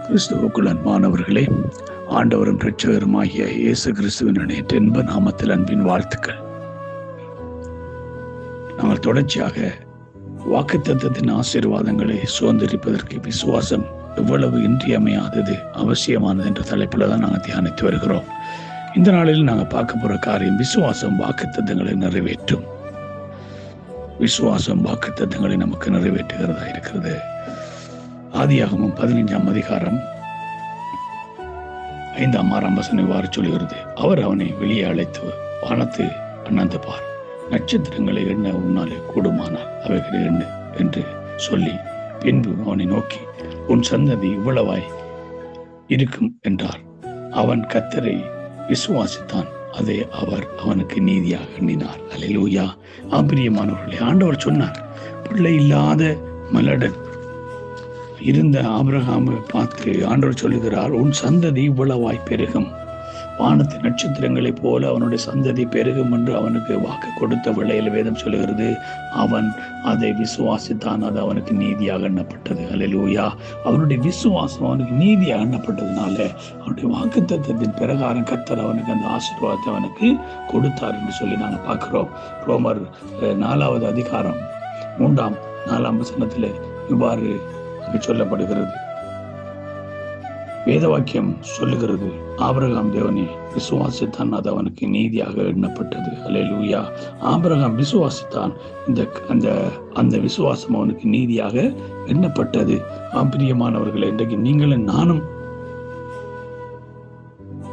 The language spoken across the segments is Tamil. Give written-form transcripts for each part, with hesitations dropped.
கிறிஸ்துவுக்குள் அன்பானவர்களே, ஆண்டவரும் இரட்சகருமாகிய இயேசு கிறிஸ்துவின் இன்ப நாமத்தில் அன்பின் வாழ்த்துக்கள். நாங்கள் தொடர்ச்சியாக வாக்குத்தத்தத்தின் ஆசீர்வாதங்களை சுதந்திரிப்பதற்கு விசுவாசம் எவ்வளவு இன்றியமையாதது, அவசியமானது என்ற தலைப்பில் தான் நாங்கள் தியானித்து வருகிறோம். இந்த நாளில் நாங்கள் பார்க்க போகிற காரியம், விசுவாசம் வாக்குத்தத்தங்களை நிறைவேற்றும். விசுவாசம் வாக்குத்தத்தங்களை நமக்கு நிறைவேற்றுகிறதா இருக்கிறது. ஆதியாகமம் 15ஆம் அதிகாரம் 5ஆம் 6ஆம் வசனம் இவ்வாறு சொல்கிறது: அவர் அவனை வெளியே அழைத்து, வானத்து அண்ணாந்து பார், நட்சத்திரங்களை எண்ண உன்னாலே கூடுமானால் அவைகளை எண்ணு என்று சொல்லி, பின்பு அவனை நோக்கி, உன் சந்ததி இவ்வளவாய் இருக்கும் என்றார். அவன் கர்த்தரை விசுவாசித்தான், அதை அவர் அவனுக்கு நீதியாக எண்ணினார். அல்லேலூயா. பிரியமானவர்களே, ஆண்டவர் சொன்னார், பிள்ளை இல்லாத மலடன் இருந்த ஆபிரகாமை பார்த்து ஆண்டவர் சொல்லுகிறார், உன் சந்ததி இவ்வளவாய் பெருகும், வானத்து நட்சத்திரங்களைப் போல அவனுடைய சந்ததி பெருகும் என்று அவனுக்கு வாக்கு கொடுத்த வேளையில் வேதம் சொல்லுகிறது. அவன் அதை விசுவாசித்தான், அது அவனுக்கு நீதியாக எண்ணப்பட்டது. அல்லேலூயா. அவனுடைய விசுவாசம் அவனுக்கு நீதியாக எண்ணப்பட்டதுனால அவனுடைய வாக்குத்தத்தத்தின் பிரகாரம் கர்த்தர் அவனுக்கு அந்த ஆசீர்வாதத்தை அவனுக்கு கொடுத்தார் என்று சொல்லி நாங்கள் பார்க்கிறோம். ரோமர் 4ஆவது அதிகாரம் 3ஆம் 4ஆம் வசனத்தில் இவ்வாறு சொல்லப்படுகிறது. வேத வாக்கியம் சொல்லுகிறது, ஆபிரகாம் தேவனை விசுவாசித்தான், அது அவனுக்கு நீதியாக எண்ணப்பட்டது. அல்லேலூயா. ஆபிரகாம் விசுவாசித்தான், அந்த விசுவாசம் அவனுக்கு நீதியாக எண்ணப்பட்டது. பிரியமானவர்களே, இன்றைக்கு நீங்களும் நானும்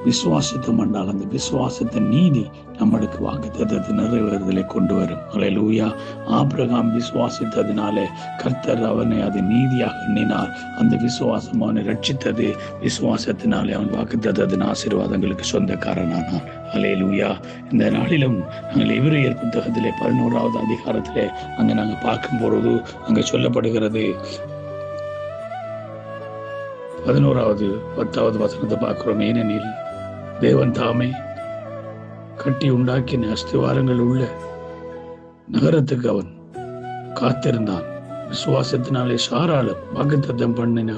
விசுவாசித்தோம் என்றால் அந்த விசுவாசத்தின் நீதி நம்மளுக்கு வாக்குத்தத்தத்தை நிறைவேறுதலை கொண்டு வரும். அல்லேலூயா. ஆபிரகாம் விசுவாசித்ததினாலே கர்த்தர் அவனை அது நீதியாக எண்ணினார். அந்த விசுவாசம் அவனை ரட்சித்தது. விசுவாசத்தினாலே அவன் வாக்குத்தத்தத்தின் ஆசீர்வாதங்களுக்கு சொந்தக்காரனானான். அல்லேலூயா. இந்த நாளிலும் நாங்கள் எபிரேயர் புத்தகத்திலே 11ஆவது அதிகாரத்திலே அங்கே நாங்கள் பார்க்கும் பொழுது அங்கே சொல்லப்படுகிறது, 11ஆவது 10ஆவது வசனத்தை பார்க்கிறோம். ஏனெனில் தேவன் தாமே கட்டி உண்டாக்கின அஸ்திவாரங்கள் உள்ள நகரத்துக்கு அவன் காத்திருந்தான். விசுவாசத்தினாலே சாராளம் வாக்குத்தத்தம் பண்ணின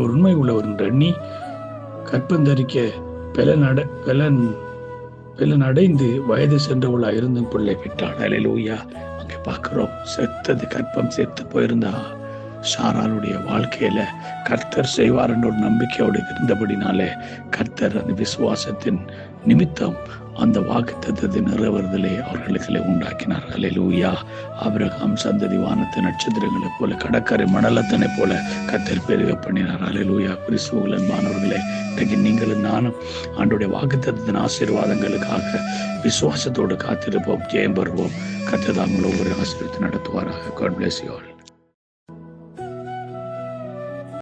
ஒரு உண்மை உள்ளவர் என்று எண்ணி கற்பந்தரிக்க பெலனடைந்து வயது சென்றவளாக இருந்தும் பிள்ளை பெற்றாள். அல்லேலூயா. அங்கே பார்க்கிறோம், கற்பம் செத்து போயிருந்தா சாராளுடைய வாழ்க்கையில கர்த்தர் செய்வார் என்ற ஒரு நம்பிக்கையோடு இருந்தபடினாலே கர்த்தர் அந்த விசுவாசத்தின் நிமித்தம் அந்த வாக்குத்தத்தத்தை நிறைவேறுதலை அவர்களுக்கு உண்டாக்கினார். அல்லேலூயா. ஆபிரகாம் சந்ததி வானத்து நட்சத்திரங்களை போல, கடற்கரை மணலத்தனை போல கர்த்தர் பெருக பண்ணினார். அல்லேலூயா. கிறிஸ்துவுக்குள் அன்பானவர்களே, இன்றைக்கு நீங்களும் நானும் ஆண்டோடைய வாக்குத்தத்தத்தின் ஆசீர்வாதங்களுக்காக விசுவாசத்தோடு காத்திருப்போம், ஜெயம் பெறுவோம். கர்த்தர் தாங்கள் ஒவ்வொரு ஆசீர்வாதத்தை நடத்துவாராக. God bless you all.